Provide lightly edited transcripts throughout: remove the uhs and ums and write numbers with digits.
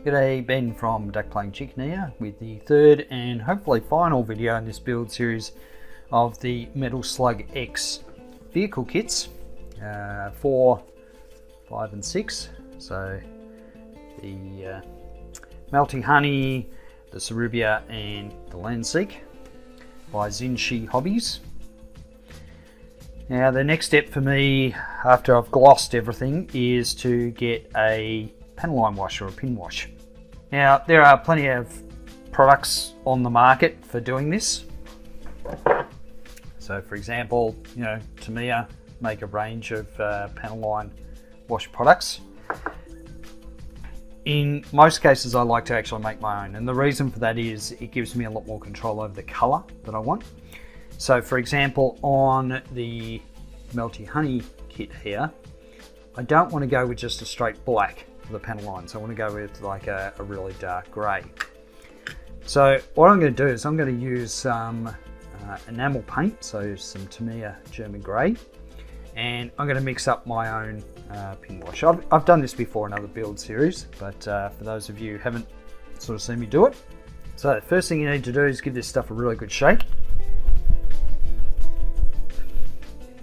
G'day, Ben from Duck Playing Chicken here with the third and hopefully final video in this build series of the Metal Slug X vehicle kits 4, 5 and 6. So the Melty Honey, the Sarubia and the Landseek by Xinshi Hobbies. Now the next step for me after I've glossed everything is to get a panel line wash or a pin wash. Now there are plenty of products on the market for doing this. So for example, Tamiya make a range of panel line wash products. In most cases I like to actually make my own, and the reason for that is it gives me a lot more control over the colour that I want. So for example, on the Melty Honey kit here, I don't want to go with just a straight black for the panel lines. I want to go with like a really dark grey. So what I'm going to do is I'm going to use some enamel paint, so some Tamiya German grey, and I'm going to mix up my own pin wash. I've done this before in other build series, but for those of you who haven't sort of seen me do it. So the first thing you need to do is give this stuff a really good shake.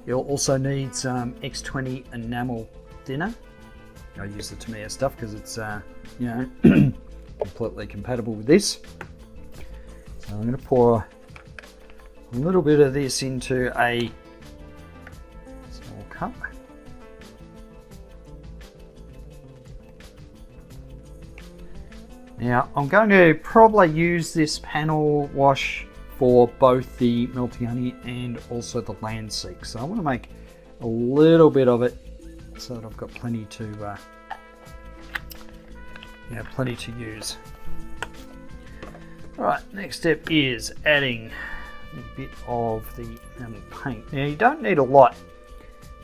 You'll also need some X20 enamel thinner. I use the Tamiya stuff because it's completely compatible with this. So I'm going to pour a little bit of this into a small cup. Now I'm going to probably use this panel wash for both the Melty Honey and also the Landseek. So I want to make a little bit of it so that I've got plenty to use. Alright, next step is adding a bit of the enamel paint. Now you don't need a lot.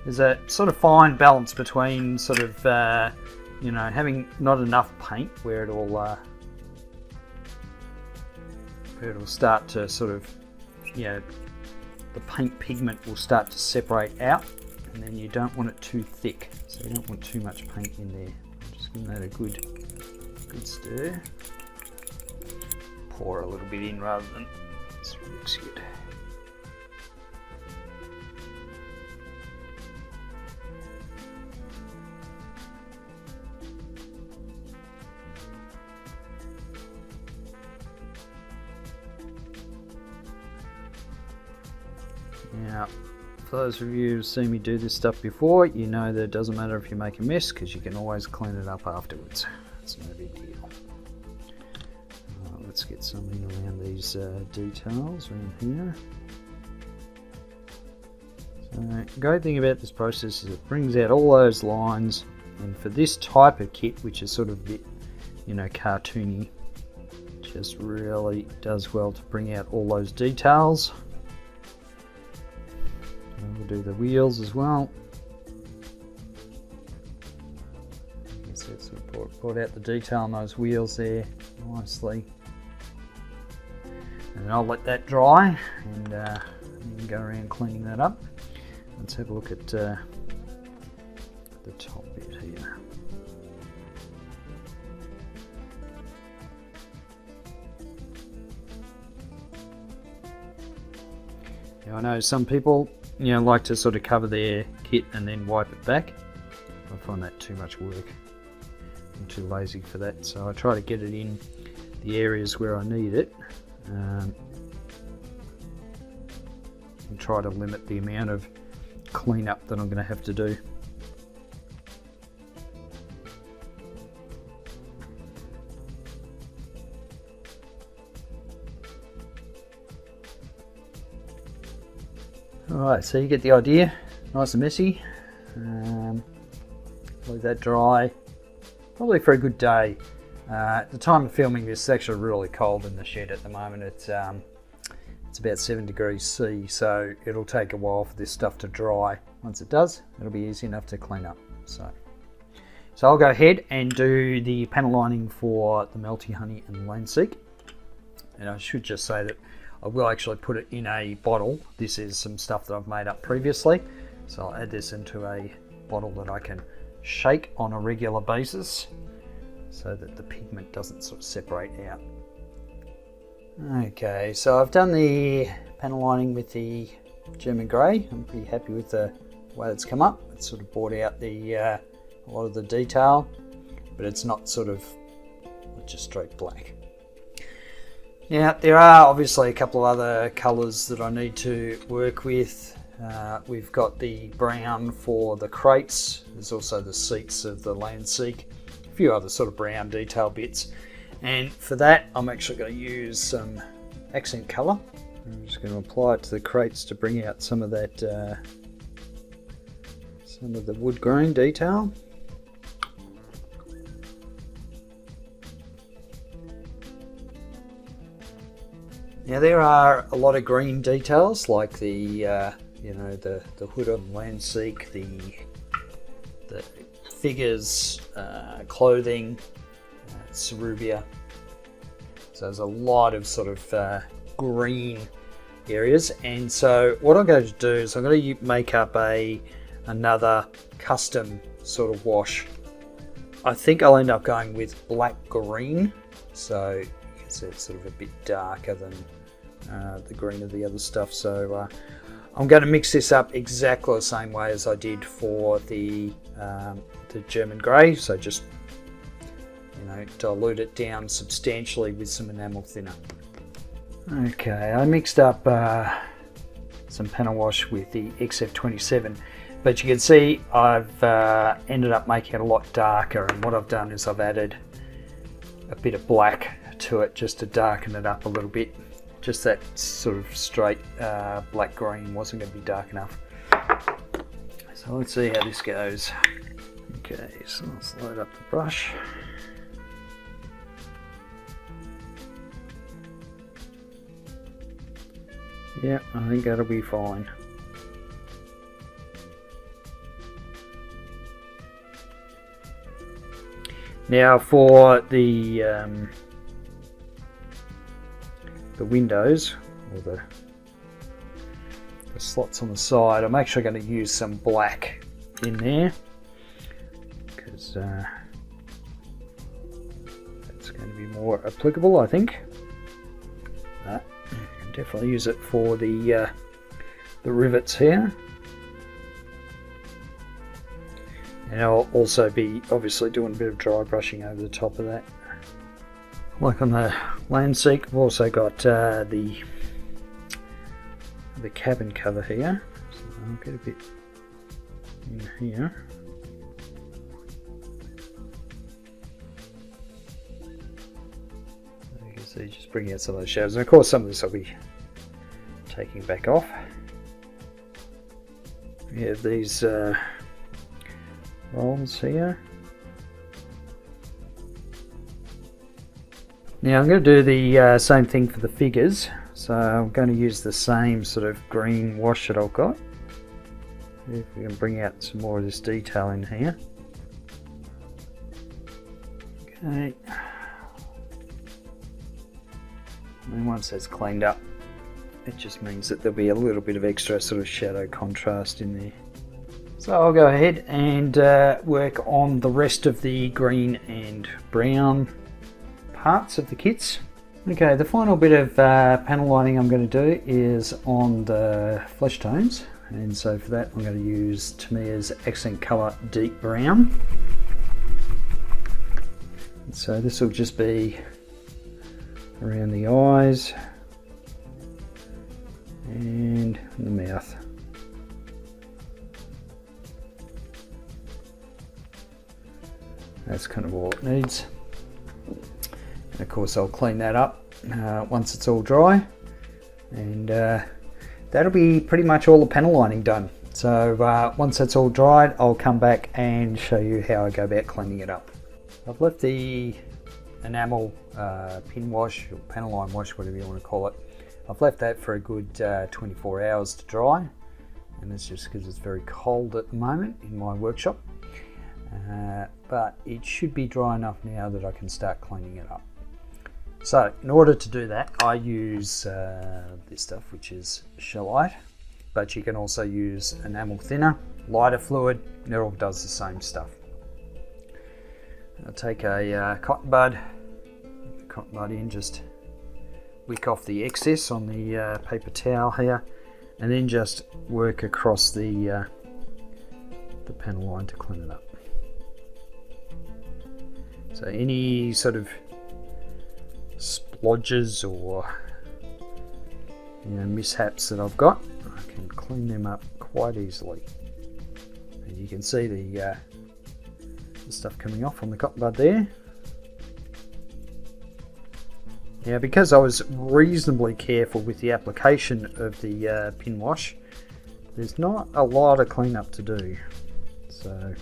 There's a sort of fine balance between sort of having not enough paint where it'll start to sort of, the paint pigment will start to separate out, and then you don't want it too thick, so you don't want too much paint in there. Just give that a good stir. Pour a little bit in rather than mix it. Now, for those of you who've seen me do this stuff before, you know that it doesn't matter if you make a mess because you can always clean it up afterwards. It's no big deal. Let's get something around these details around here. So the great thing about this process is it brings out all those lines, and for this type of kit, which is sort of a bit, cartoony, just really does well to bring out all those details. We'll do the wheels as well. So it's brought out the detail on those wheels there nicely. And I'll let that dry and go around cleaning that up. Let's have a look at the top bit here. Now I know some people like to sort of cover their kit and then wipe it back. I find that too much work. I'm too lazy for that, so I try to get it in the areas where I need it, and try to limit the amount of cleanup that I'm going to have to do. Alright, so you get the idea. Nice and messy. Leave that dry. Probably for a good day. At the time of filming this, it's actually really cold in the shed at the moment. It's about 7 degrees C, so it'll take a while for this stuff to dry. Once it does, it'll be easy enough to clean up. So I'll go ahead and do the panel lining for the Melty Honey and Landseek. And I should just say that I will actually put it in a bottle. This is some stuff that I've made up previously. So I'll add this into a bottle that I can shake on a regular basis. so that the pigment doesn't sort of separate out. Okay, so I've done the panel lining with the German grey. I'm pretty happy with the way it's come up. It's sort of brought out the a lot of the detail, but it's not sort of just straight black. Now there are obviously a couple of other colours that I need to work with. We've got the brown for the crates. There's also the seats of the Landseek, a few other sort of brown detail bits. And for that, I'm actually going to use some accent colour. I'm just going to apply it to the crates to bring out some of that, some of the wood grain detail. Now there are a lot of green details, like the, you know, the hood on Landseek, the figures, clothing, Sarubia. So there's a lot of sort of green areas, and so what I'm going to do is I'm going to make up another custom sort of wash. I think I'll end up going with black green, so you can see it's sort of a bit darker than the green of the other stuff. So I'm going to mix this up exactly the same way as I did for the German grey, so just, you know, dilute it down substantially with some enamel thinner. Okay, I mixed up some panel wash with the XF27, but you can see I've ended up making it a lot darker, and what I've done is I've added a bit of black to it just to darken it up a little bit. Just that sort of straight black green wasn't going to be dark enough. So let's see how this goes. Okay, so let's load up the brush. Yeah, I think that'll be fine. Now for the windows, or the slots on the side, I'm actually going to use some black in there, because that's going to be more applicable, I think. Definitely use it for the rivets here, and I'll also be obviously doing a bit of dry brushing over the top of that. Like on the Landseek, I've also got the cabin cover here, so I'll get a bit in here. So you just bring out some of those shadows, and of course some of this I'll be taking back off. We have these rolls here. Now I'm going to do the same thing for the figures, so I'm going to use the same sort of green wash that I've got. See if we can bring out some more of this detail in here. Okay. And once that's cleaned up, it just means that there'll be a little bit of extra sort of shadow contrast in there. So I'll go ahead and work on the rest of the green and brown parts of the kits. Okay, the final bit of panel lining I'm going to do is on the flesh tones, and so for that I'm going to use Tamiya's accent colour Deep Brown. And so this will just be around the eyes and the mouth. That's kind of all it needs. And of course I'll clean that up once it's all dry, and that'll be pretty much all the panel lining done. So once that's all dried, I'll come back and show you how I go about cleaning it up. I've left the enamel pin wash, or panel line wash, whatever you want to call it. I've left that for a good 24 hours to dry, and it's just because it's very cold at the moment in my workshop. But it should be dry enough now that I can start cleaning it up. So in order to do that, I use this stuff, which is shellac, but you can also use enamel thinner, lighter fluid, it all does the same stuff. I'll take a cotton bud in, just wick off the excess on the paper towel here, and then just work across the panel line to clean it up. So any sort of splodges or mishaps that I've got, I can clean them up quite easily. And you can see the stuff coming off on the cotton bud there. Now, because I was reasonably careful with the application of the pin wash, there's not a lot of cleanup to do. So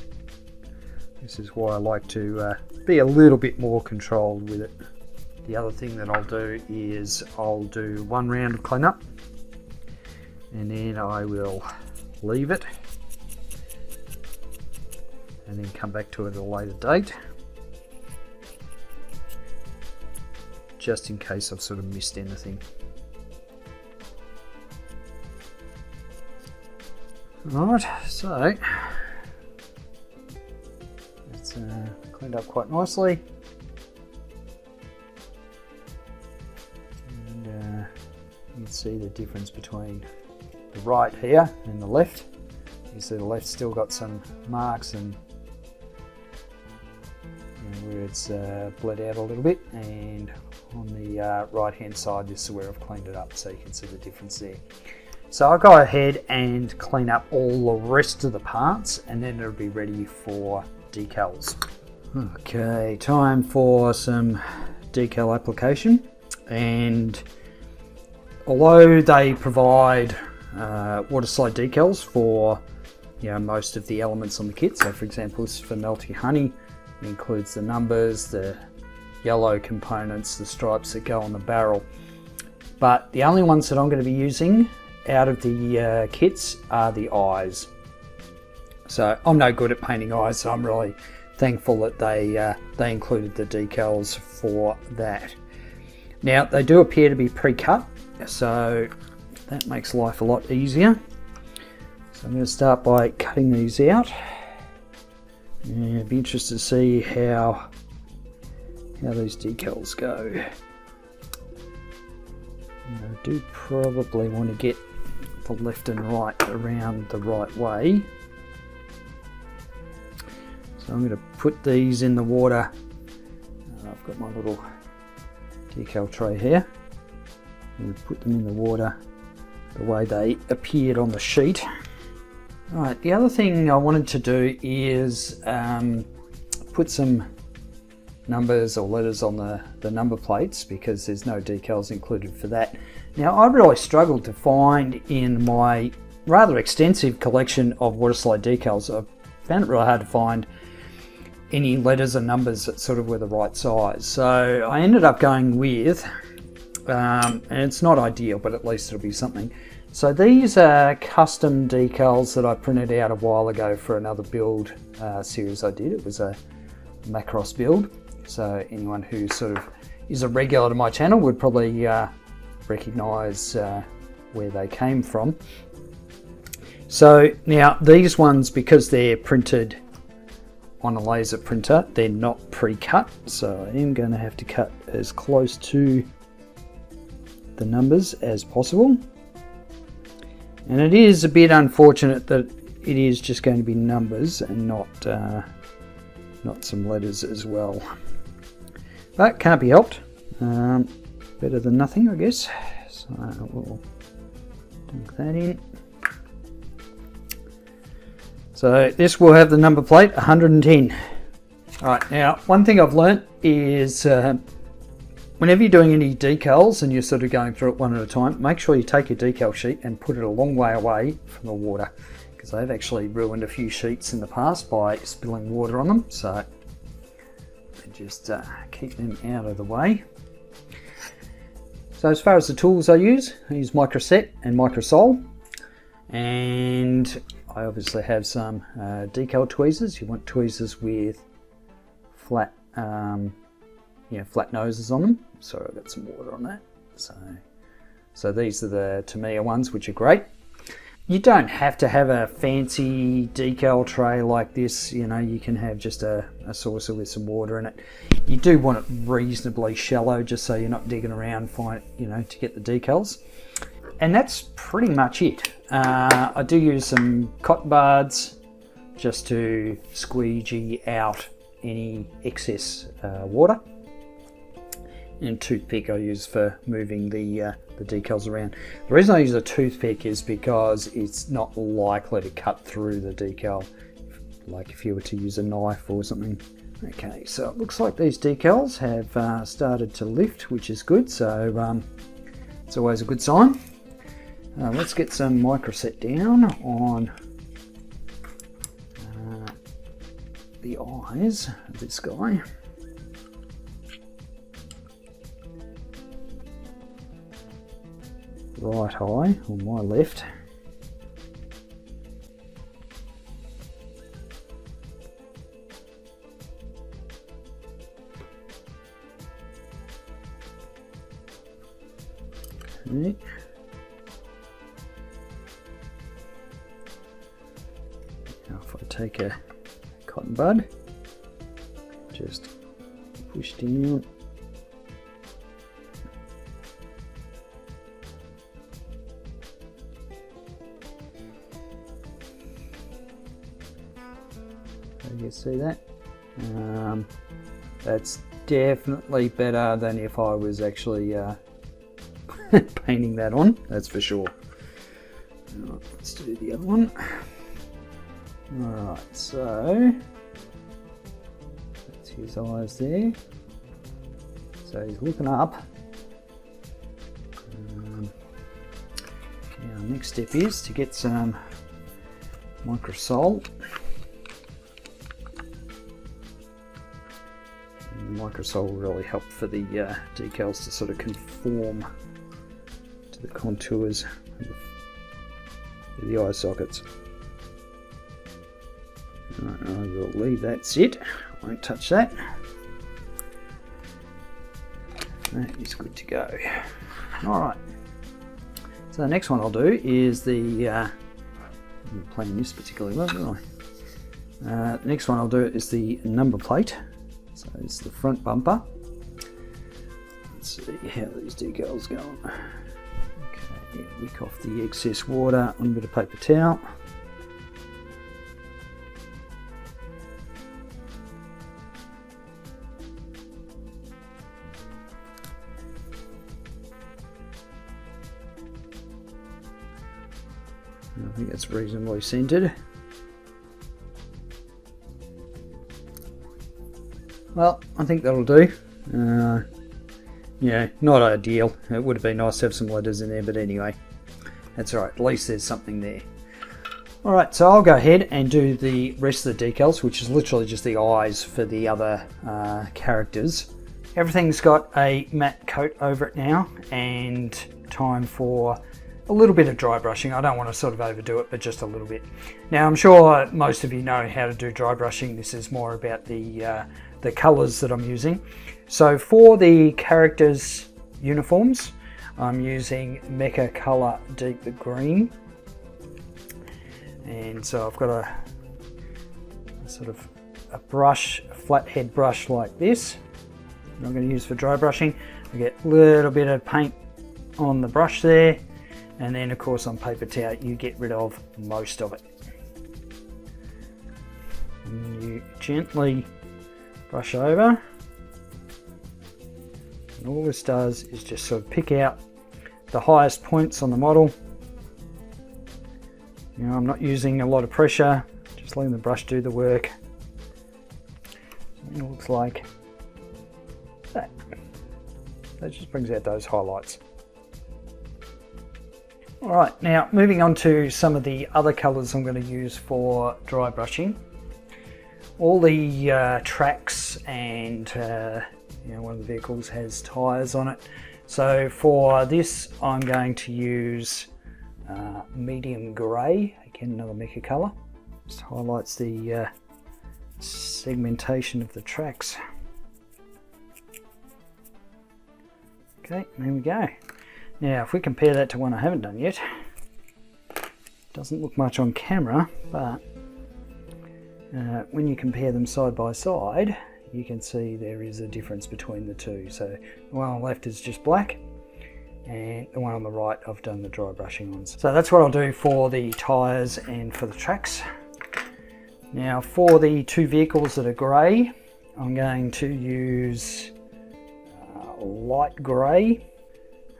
this is why I like to be a little bit more controlled with it. The other thing that I'll do is I'll do one round of cleanup, and then I will leave it and then come back to it at a later date, just in case I've sort of missed anything. Alright, so it's cleaned up quite nicely, and you can see the difference between the right here and the left. You see the left still got some marks and where it's bled out a little bit, and on the right hand side this is where I've cleaned it up, so you can see the difference there. So I'll go ahead and clean up all the rest of the parts, and then it'll be ready for decals. Okay, time for some decal application. And although they provide water slide decals for most of the elements on the kit, so for example this is for Melty Honey, it includes the numbers, the yellow components, the stripes that go on the barrel, but the only ones that I'm going to be using out of the kits are the eyes. So I'm no good at painting eyes, so I'm really thankful that they included the decals for that. Now they do appear to be pre-cut, so that makes life a lot easier. So I'm going to start by cutting these out. And I'd be interested to see how these decals go. And I do probably want to get the left and right around the right way. So I'm going to put these in the water. I've got my little decal tray here. I'm going to put them in the water the way they appeared on the sheet. Right, the other thing I wanted to do is put some numbers or letters on the number plates, because there's no decals included for that. Now I really struggled to find in my rather extensive collection of water slide decals, I found it really hard to find any letters or numbers that sort of were the right size. So I ended up going with, and it's not ideal, but at least it'll be something. So these are custom decals that I printed out a while ago for another build series I did. It was a Macross build. So anyone who sort of is a regular to my channel would probably recognize where they came from. So now these ones, because they're printed on a laser printer, they're not pre-cut. So I am going to have to cut as close to the numbers as possible. And it is a bit unfortunate that it is just going to be numbers and not some letters as well. But can't be helped. Better than nothing, I guess. So we'll dunk that in. So this will have the number plate 110. Alright, now one thing I've learnt is whenever you're doing any decals and you're sort of going through it one at a time, make sure you take your decal sheet and put it a long way away from the water, because I've actually ruined a few sheets in the past by spilling water on them. So just keep them out of the way. So as far as the tools I use Microset and Microsol, and I obviously have some decal tweezers. You want tweezers with flat flat noses on them. Sorry, I've got some water on that. So these are the Tamiya ones, which are great. You don't have to have a fancy decal tray like this, you know, you can have just a saucer with some water in it. You do want it reasonably shallow just so you're not digging around to get the decals. And that's pretty much it. I do use some cotton buds just to squeegee out any excess water. And toothpick I use for moving the decals around. The reason I use a toothpick is because it's not likely to cut through the decal, like if you were to use a knife or something. Okay, so it looks like these decals have started to lift, which is good, so it's always a good sign. Let's get some microset down on the eyes of this guy. Right eye on my left. Okay. Now if I take a cotton bud, just push down. You see that? That's definitely better than if I was actually painting that on, that's for sure. Right, let's do the other one. Alright, so that's his eyes there. So he's looking up. Now next step is to get some microsol. Microsol will really help for the decals to sort of conform to the contours of the eye sockets. Right, I will leave that sit, I won't touch that. That is good to go. Alright, so the next one I'll do is the, I'm playing this particularly well, don't I? The next one I'll do is the number plate. So it's the front bumper. Let's see how these decals go. Okay, wick off the excess water on a bit of paper towel. I think that's reasonably centered. Well, I think that'll do. Yeah, not ideal. It would have been nice to have some letters in there, but anyway, that's alright. At least there's something there. Alright, so I'll go ahead and do the rest of the decals, which is literally just the eyes for the other characters. Everything's got a matte coat over it now, and time for a little bit of dry brushing. I don't want to sort of overdo it, but just a little bit. Now, I'm sure most of you know how to do dry brushing. This is more about the colors that I'm using. So for the characters' uniforms, I'm using Mecha Color Deep Green. And so I've got a sort of a brush, a flathead brush like this. I'm going to use for dry brushing. I get a little bit of paint on the brush there. And then of course on paper towel, you get rid of most of it. And you gently brush over, and all this does is just sort of pick out the highest points on the model. You know, I'm not using a lot of pressure, just letting the brush do the work. It looks like that. That just brings out those highlights. Alright, now moving on to some of the other colours I'm going to use for dry brushing. All the tracks and one of the vehicles has tyres on it. So for this I'm going to use medium grey, again another Mecha colour. Just highlights the segmentation of the tracks. Okay, there we go. Now if we compare that to one I haven't done yet, Doesn't look much on camera, but when you compare them side by side, you can see there is a difference between the two. So the one on the left is just black, and the one on the right I've done the dry brushing on. So that's what I'll do for the tyres and for the tracks. Now for the two vehicles that are grey, I'm going to use light grey,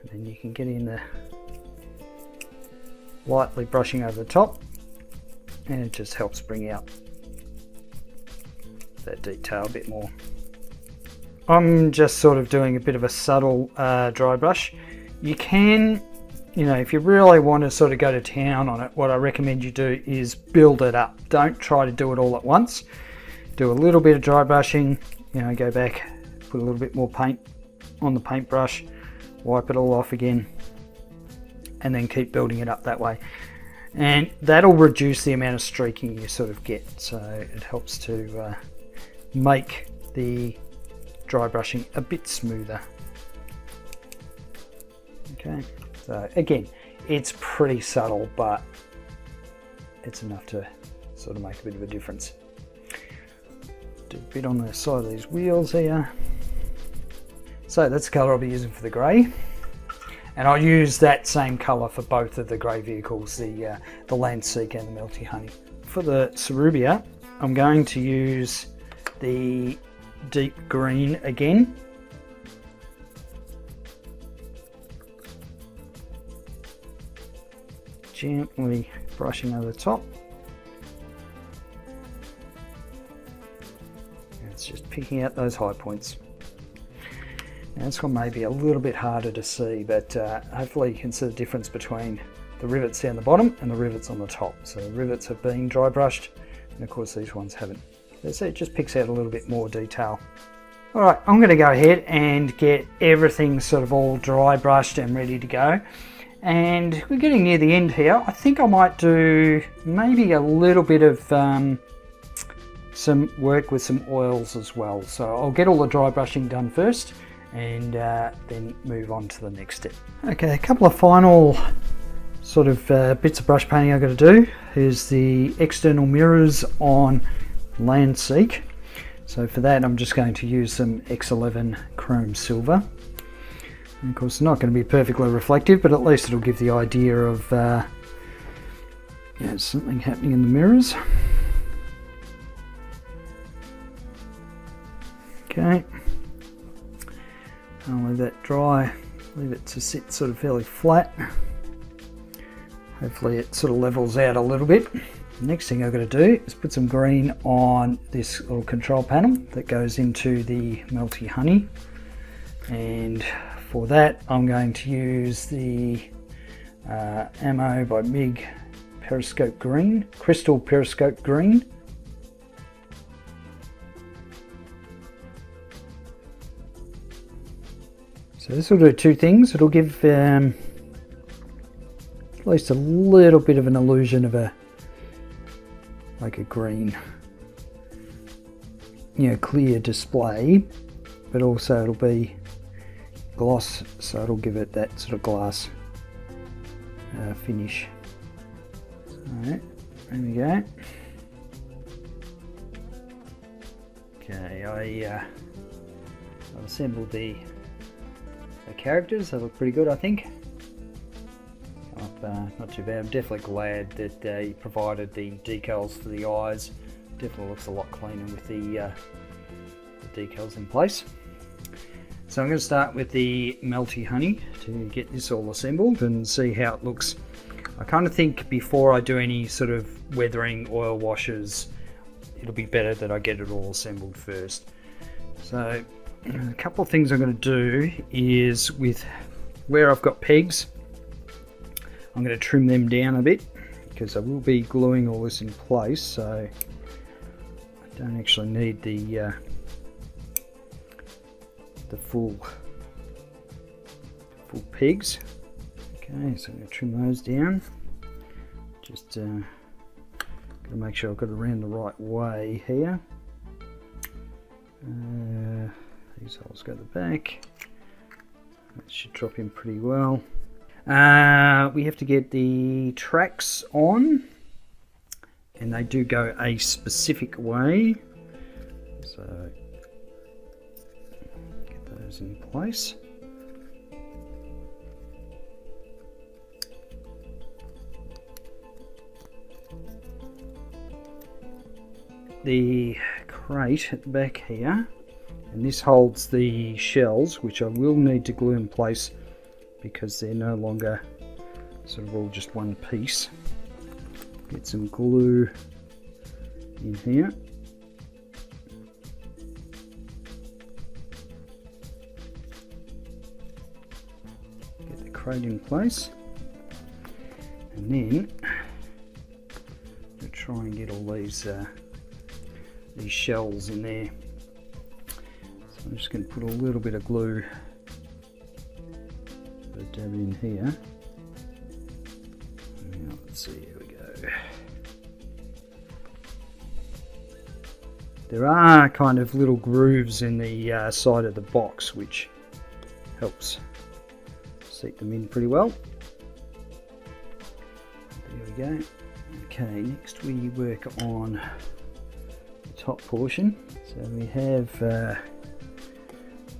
and then you can get in the lightly brushing over the top, and it just helps bring out that detail a bit more. I'm just sort of doing a bit of a subtle dry brush. You can, if you really want to sort of go to town on it, what I recommend you do is build it up. Don't try to do it all at once. Do a little bit of dry brushing, go back, put a little bit more paint on the paintbrush, wipe it all off again, and then keep building it up that way. And that'll reduce the amount of streaking you sort of get. So it helps to make the dry brushing a bit smoother. Okay, so again, it's pretty subtle, but it's enough to sort of make a bit of a difference. Do a bit on the side of these wheels here. So that's the colour I'll be using for the grey, and I'll use that same colour for both of the grey vehicles, the Landseek and the Melty Honey. For the Sarubia, I'm going to use the deep green again. Gently brushing over the top. And it's just picking out those high points. Now this one may be a little bit harder to see, but hopefully you can see the difference between the rivets down the bottom and the rivets on the top. So the rivets have been dry brushed, and of course these ones haven't. So it just picks out a little bit more detail. Alright, I'm going to go ahead and get everything sort of all dry brushed and ready to go. And we're getting near the end here. I think I might do maybe a little bit of some work with some oils as well. So I'll get all the dry brushing done first, and then move on to the next step. Okay, a couple of final sort of bits of brush painting I've got to do is the external mirrors on Landseek. So for that I'm just going to use some X11 chrome silver. And of course it's not going to be perfectly reflective, but at least it'll give the idea of something happening in the mirrors. Okay, I'll leave that dry, leave it to sit sort of fairly flat. Hopefully it sort of levels out a little bit. Next thing I've got to do is put some green on this little control panel that goes into the Melty Honey, and for that I'm going to use the Ammo by MIG Periscope Green, Crystal Periscope Green. So this will do two things. It'll give at least a little bit of an illusion of like a green, clear display, but also it'll be gloss, so it'll give it that sort of glass finish. Alright, there we go. Okay, I've assembled the characters. They look pretty good, I think. Not too bad. I'm definitely glad that he provided the decals for the eyes. Definitely looks a lot cleaner with the decals in place. So I'm going to start with the Melty Honey to get this all assembled and see how it looks. I kind of think before I do any sort of weathering oil washes, it'll be better that I get it all assembled first. So a couple of things I'm going to do is, with where I've got pegs, I'm going to trim them down a bit because I will be gluing all this in place, so I don't actually need the full pegs. Okay, so I'm going to trim those down. Just got to make sure I've got it around the right way here. These holes go to the back. That should drop in pretty well. We have to get the tracks on, and they do go a specific way. So get those in place. The crate at the back here, and this holds the shells, which I will need to glue in place because they're no longer sort of all just one piece. Get some glue in here. Get the crate in place, and then we'll try and get all these shells in there. So I'm just going to put a little bit of glue, dab in here. Now, let's see, here we go. There are kind of little grooves in the side of the box, which helps seat them in pretty well. There we go. Okay, next we work on top portion. So we have the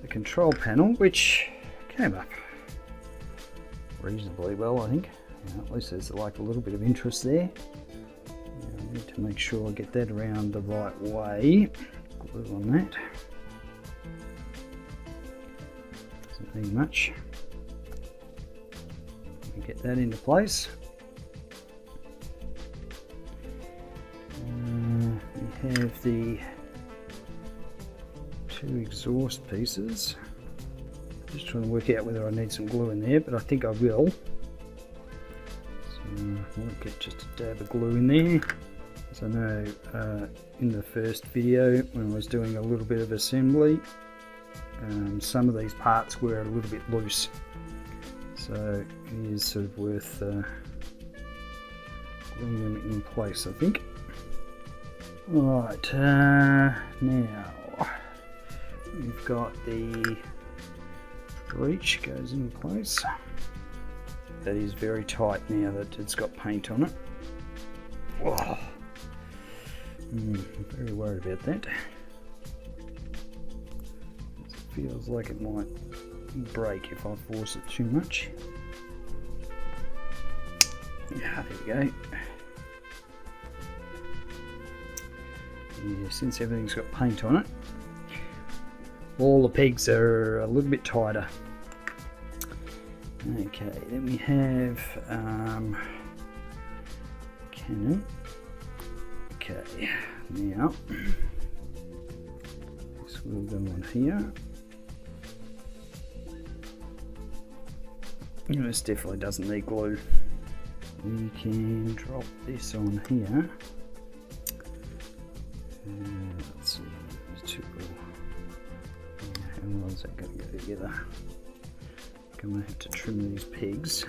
control panel, which came up reasonably well, I think. At least there's like a little bit of interest there. I need to make sure I get that around the right way. Glue on that. Doesn't need much. Get that into place. We have the two exhaust pieces. Just trying to work out whether I need some glue in there, but I think I will. So I might get just a dab of glue in there. As I know in the first video when I was doing a little bit of assembly, some of these parts were a little bit loose. So it is sort of worth gluing them in place, I think. Right, now we've got the breech goes in place. That is very tight now that it's got paint on it. Oh, I'm very worried about that. It feels like it might break if I force it too much. Yeah, there we go. Yeah, since everything's got paint on it, all the pegs are a little bit tighter. Okay, then we have cannon. Okay, now this will go on here. This definitely doesn't need glue. We can drop this on here. Let's see, how well is that going to go together? I'm going to have to trim these pegs.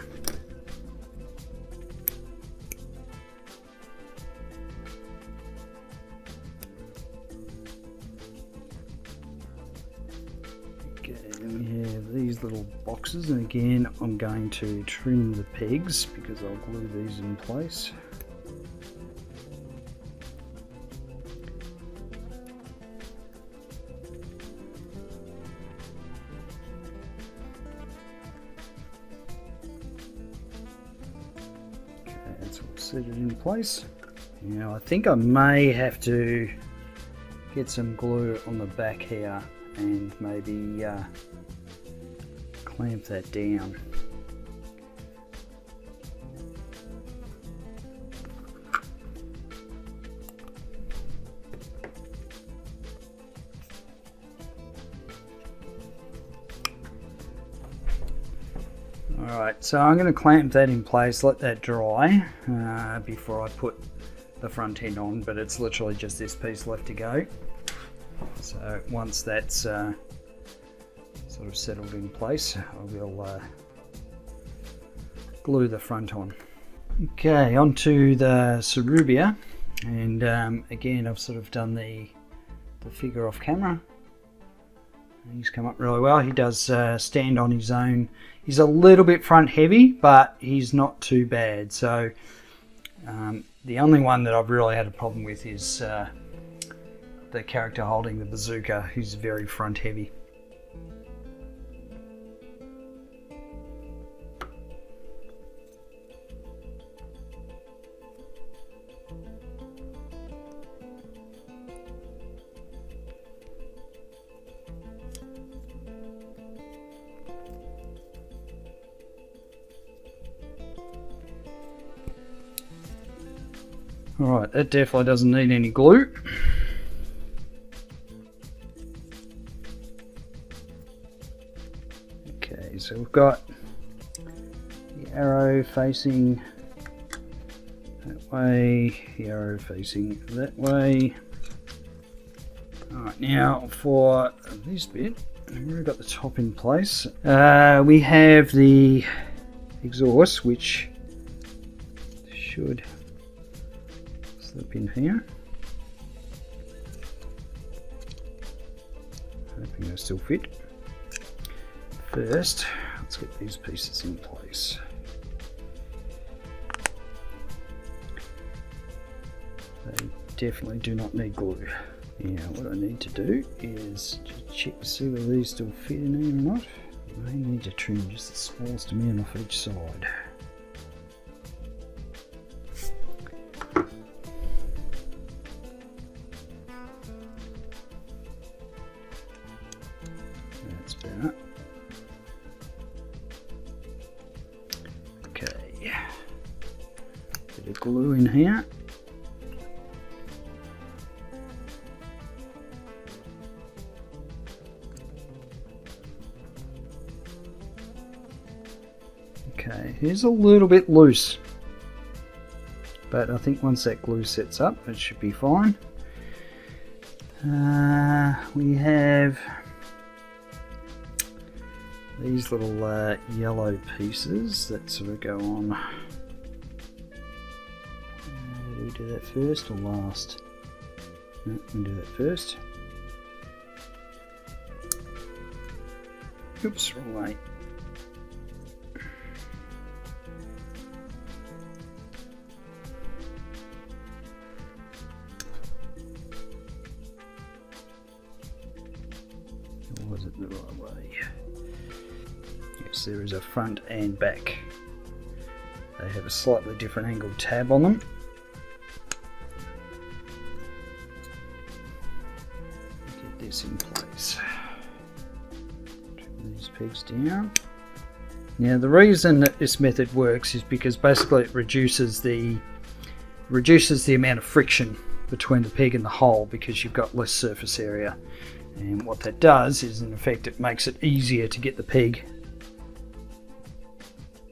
Okay, then we have these little boxes, and again I'm going to trim the pegs because I'll glue these in place. Set it in place. Now I think I may have to get some glue on the back here and maybe clamp that down. Alright, so I'm going to clamp that in place, let that dry before I put the front end on, but it's literally just this piece left to go. So once that's sort of settled in place, I will glue the front on. Okay, onto the Sarubia, and again I've sort of done the figure off camera. He's come up really well. He does stand on his own He's a little bit front heavy, but he's not too bad. So the only one that I've really had a problem with is the character holding the bazooka, who's very front heavy. Alright, that definitely doesn't need any glue. Okay, so we've got the arrow facing that way, the arrow facing that way. Alright, now for this bit, we've already got the top in place. We have the exhaust, which should slip in here. Hoping they still fit. First, let's get these pieces in place. They definitely do not need glue. Now what I need to do is just check to see whether these still fit in here or not. I may need to trim just the smallest amount off each side. That's better. Okay, bit of glue in here. Okay, here's a little bit loose, but I think once that glue sets up, it should be fine. We have these little yellow pieces that sort of go on. Do we do that first or last? No, we do that first. Oops, wrong way. Or was it the right way? Yes, there is a front and back. They have a slightly different angled tab on them. Get this in place. Turn these pegs down. Now the reason that this method works is because basically it reduces the amount of friction between the peg and the hole, because you've got less surface area. And what that does is, in effect, it makes it easier to get the peg,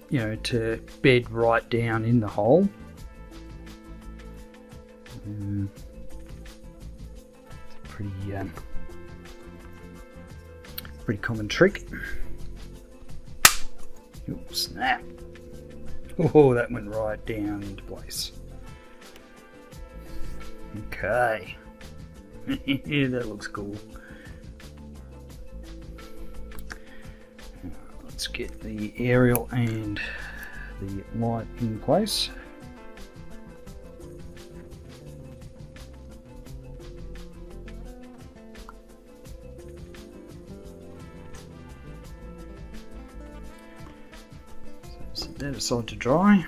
you know, to bed right down in the hole. Pretty common trick. Oops, snap. Oh, that went right down into place. Okay. Yeah, that looks cool. Let's get the aerial and the light in place. So set that aside to dry.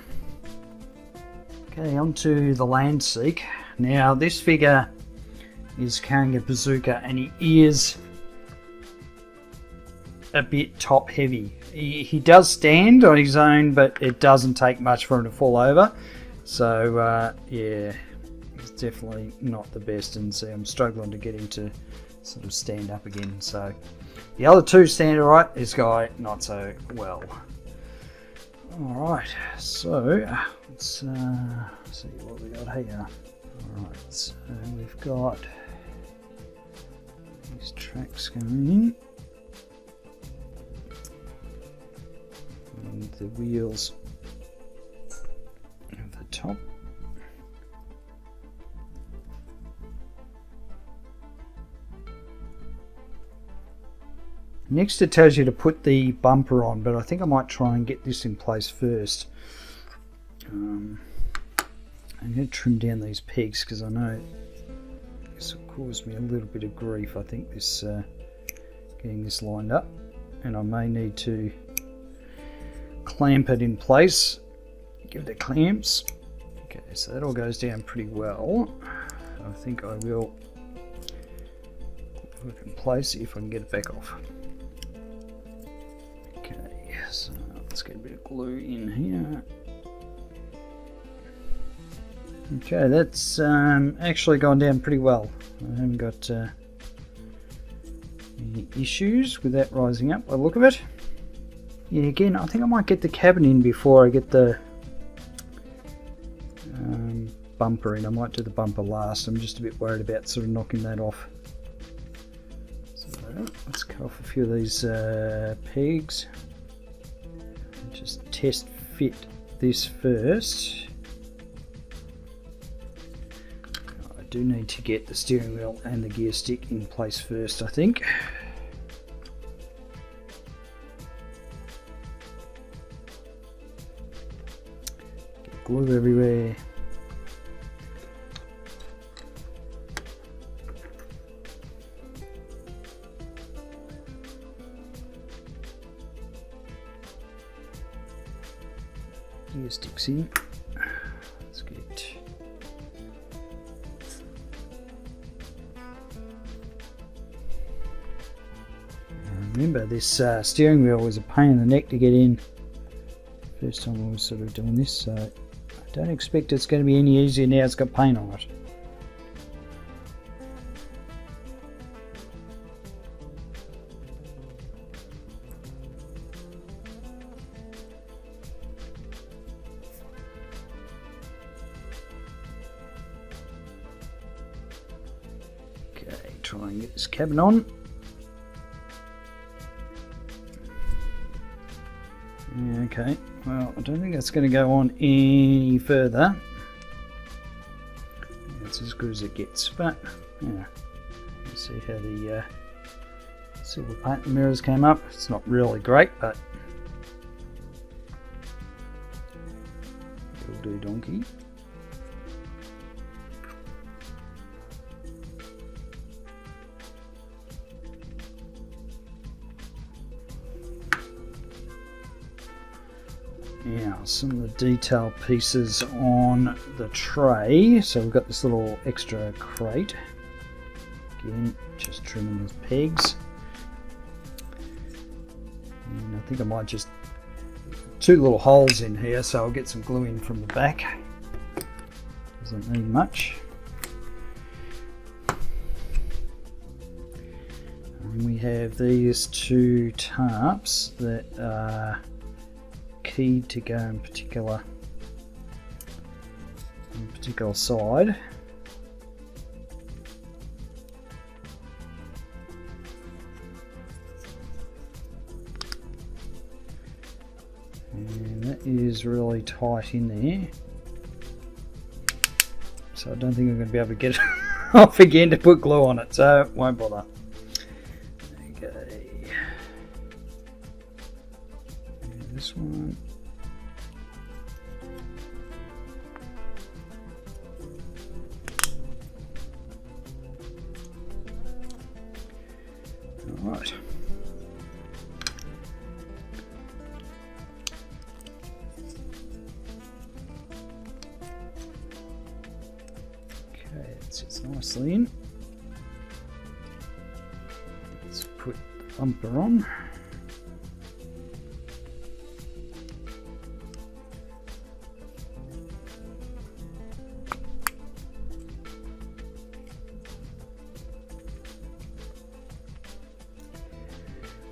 Okay, onto the land seek. Now this figure is carrying a bazooka and he is a bit top heavy. He does stand on his own, but it doesn't take much for him to fall over. So yeah, it's definitely not the best, and see, I'm struggling to get him to sort of stand up again. So the other two stand alright, this guy not so well. Alright, so let's see what we got here. Alright, so we've got these tracks going in. And the wheels at the top. Next it tells you to put the bumper on, but I think I might try and get this in place first. I'm going to trim down these pegs because I know this will cause me a little bit of grief. I think this getting this lined up, and I may need to clamp it in place. Give it the clamps. Okay, so that all goes down pretty well. I think I will put it in place if I can get it back off. Okay, so let's get a bit of glue in here. Okay, that's actually gone down pretty well. I haven't got any issues with that rising up by the look of it. Yeah, again, I think I might get the cabin in before I get the bumper in. I might do the bumper last. I'm just a bit worried about sort of knocking that off. So let's cut off a few of these pegs. Just test fit this first. I do need to get the steering wheel and the gear stick in place first, I think. Get glue everywhere. Gear sticks in. Let's get remember this steering wheel was a pain in the neck to get in. First time I was sort of doing this, so I don't expect it's going to be any easier now it's got paint on it. Okay, try and get this cabin on. Okay, well, I don't think that's going to go on any further. It's as good as it gets, but yeah, you see how the silver paint mirrors came up. It's not really great, but it'll do, donkey. Now, some of the detail pieces on the tray. So we've got this little extra crate. Again, just trimming those pegs. And I think I might just two little holes in here, so I'll get some glue in from the back. Doesn't need much. And we have these two tarps that are keyed to go in particular side. And that is really tight in there, so I don't think I'm going to be able to get it off again to put glue on it, so won't bother. Okay, and this one. Alright. Okay, it sits nicely in. Let's put the bumper on.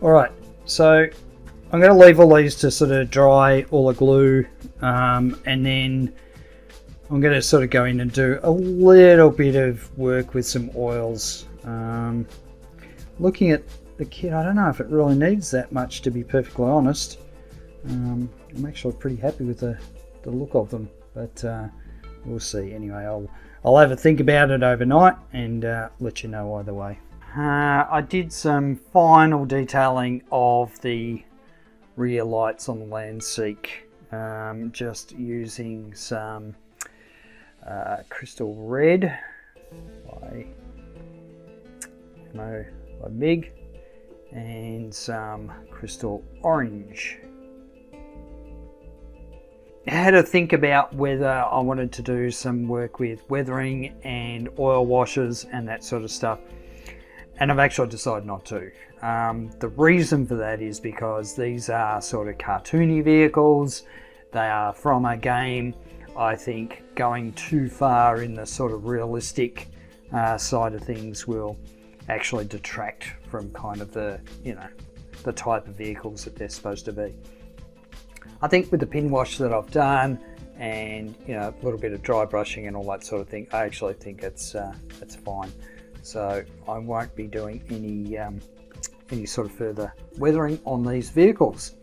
Alright, so I'm going to leave all these to sort of dry all the glue, and then I'm going to sort of go in and do a little bit of work with some oils. Looking at the kit, I don't know if it really needs that much, to be perfectly honest. I'm actually pretty happy with the look of them, but we'll see. Anyway, I'll have a think about it overnight and let you know either way. I did some final detailing of the rear lights on the Landseek, just using some crystal red by MIG and some crystal orange. I had to think about whether I wanted to do some work with weathering and oil washes and that sort of stuff, and I've actually decided not to. The reason for that is because these are sort of cartoony vehicles. They are from a game. I think going too far in the sort of realistic side of things will actually detract from kind of the, you know, the type of vehicles that they're supposed to be. I think with the pin wash that I've done and, you know, a little bit of dry brushing and all that sort of thing, I actually think it's fine. So I won't be doing any sort of further weathering on these vehicles.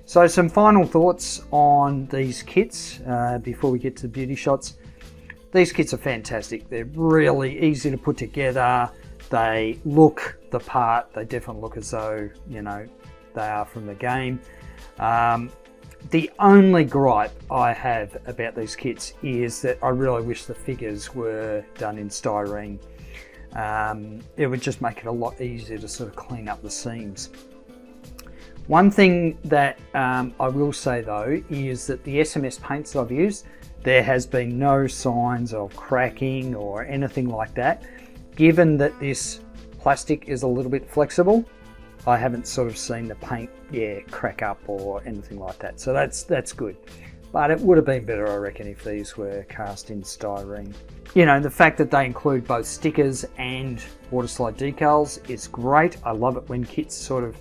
So some final thoughts on these kits before we get to the beauty shots. These kits are fantastic. They're really easy to put together. They look the part. They definitely look as though, you know, they are from the game. The only gripe I have about these kits is that I really wish the figures were done in styrene. It would just make it a lot easier to sort of clean up the seams. One thing that I will say though is that the SMS paints that I've used, there has been no signs of cracking or anything like that. Given that this plastic is a little bit flexible, I haven't sort of seen the paint, crack up or anything like that. So that's good. But it would have been better, I reckon, if these were cast in styrene. You know, the fact that they include both stickers and water slide decals is great. I love it when kits sort of,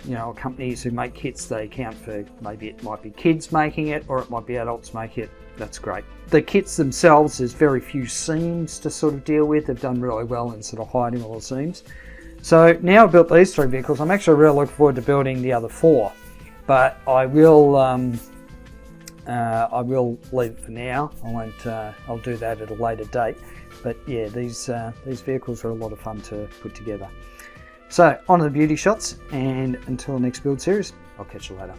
you know, companies who make kits, they account for maybe it might be kids making it or it might be adults making it. That's great. The kits themselves, there's very few seams to sort of deal with. They've done really well in sort of hiding all the seams. So now I've built these 3 vehicles, I'm actually really looking forward to building the other 4. But I will leave it for now. I won't. I'll do that at a later date. But yeah, these vehicles are a lot of fun to put together. So on to the beauty shots, and until the next build series, I'll catch you later.